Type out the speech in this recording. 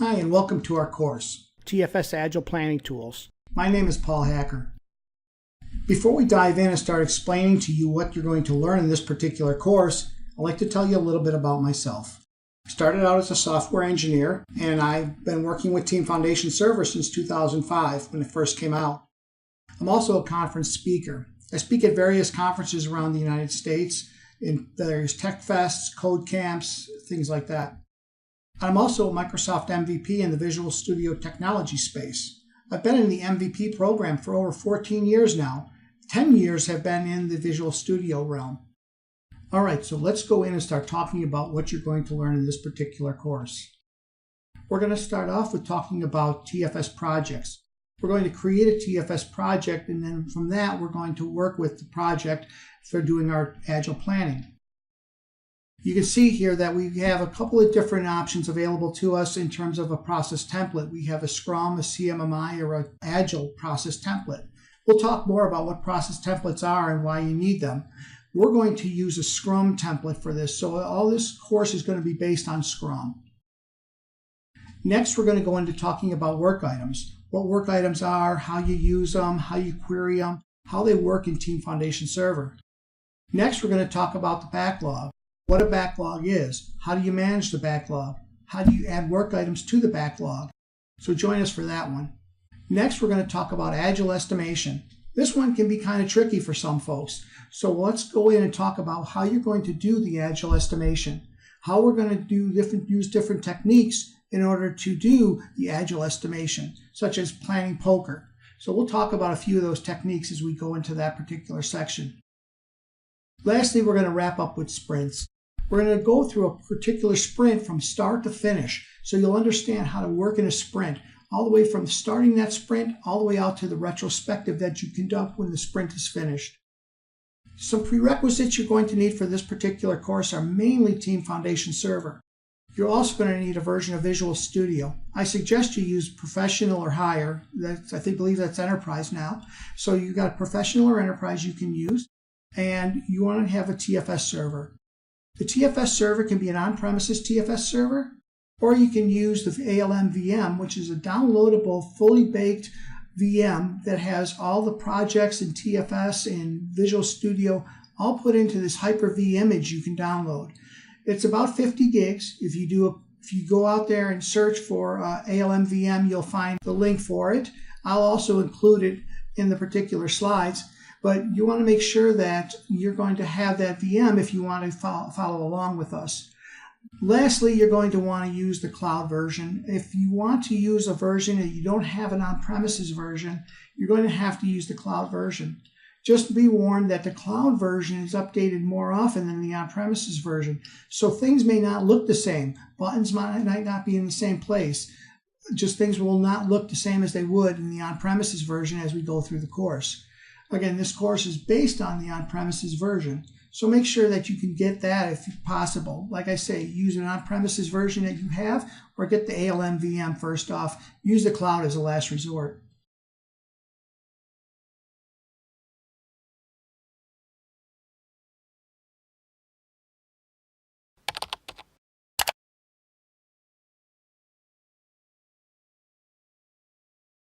Hi, and welcome to our course, TFS Agile Planning Tools. My name is Paul Hacker. Before we dive in and start explaining to you what you're going to learn in this particular course, I'd like to tell you a little bit about myself. I started out as a software engineer, and I've been working with Team Foundation Server since 2005 when it first came out. I'm also a conference speaker. I speak at various conferences around the United States, in various tech fests, code camps, things like that. I'm also a Microsoft MVP in the Visual Studio technology space. I've been in the MVP program for over 14 years now. 10 years have been in the Visual Studio realm. All right, so let's go in and start talking about what you're going to learn in this particular course. We're going to start off with talking about TFS projects. We're going to create a TFS project, and then from that, we're going to work with the project for doing our Agile planning. You can see here that we have a couple of different options available to us in terms of a process template. We have a Scrum, a CMMI, or an Agile process template. We'll talk more about what process templates are and why you need them. We're going to use a Scrum template for this, so all this course is going to be based on Scrum. Next, we're going to go into talking about work items. What work items are, how you use them, how you query them, how they work in Team Foundation Server. Next, we're going to talk about the backlog, what a backlog is, how do you manage the backlog, how do you add work items to the backlog. So join us for that one. Next, we're going to talk about Agile estimation. This one can be kind of tricky for some folks. So let's go in and talk about how you're going to do the Agile estimation, how we're going to use different techniques in order to do the Agile estimation, such as planning poker. So we'll talk about a few of those techniques as we go into that particular section. Lastly, we're going to wrap up with sprints. We're going to go through a particular sprint from start to finish, so you'll understand how to work in a sprint, all the way from starting that sprint all the way out to the retrospective that you conduct when the sprint is finished. Some prerequisites you're going to need for this particular course are mainly Team Foundation Server. You're also going to need a version of Visual Studio. I suggest you use Professional or higher. I believe that's Enterprise now. So you've got Professional or Enterprise you can use, and you want to have a TFS server. The TFS server can be an on-premises TFS server, or you can use the ALM VM, which is a downloadable, fully baked VM that has all the projects in TFS and Visual Studio all put into this Hyper-V image you can download. It's about 50 gigs. If you go out there and search for ALM VM, you'll find the link for it. I'll also include it in the particular slides, but you want to make sure that you're going to have that VM if you want to follow along with us. Lastly, you're going to want to use the cloud version. If you want to use a version and you don't have an on-premises version, you're going to have to use the cloud version. Just be warned that the cloud version is updated more often than the on-premises version, so things may not look the same. Buttons might not be in the same place. Just things will not look the same as they would in the on-premises version as we go through the course. Again, this course is based on the on-premises version, so make sure that you can get that if possible. Like I say, use an on-premises version that you have, or get the ALM VM first off. Use the cloud as a last resort.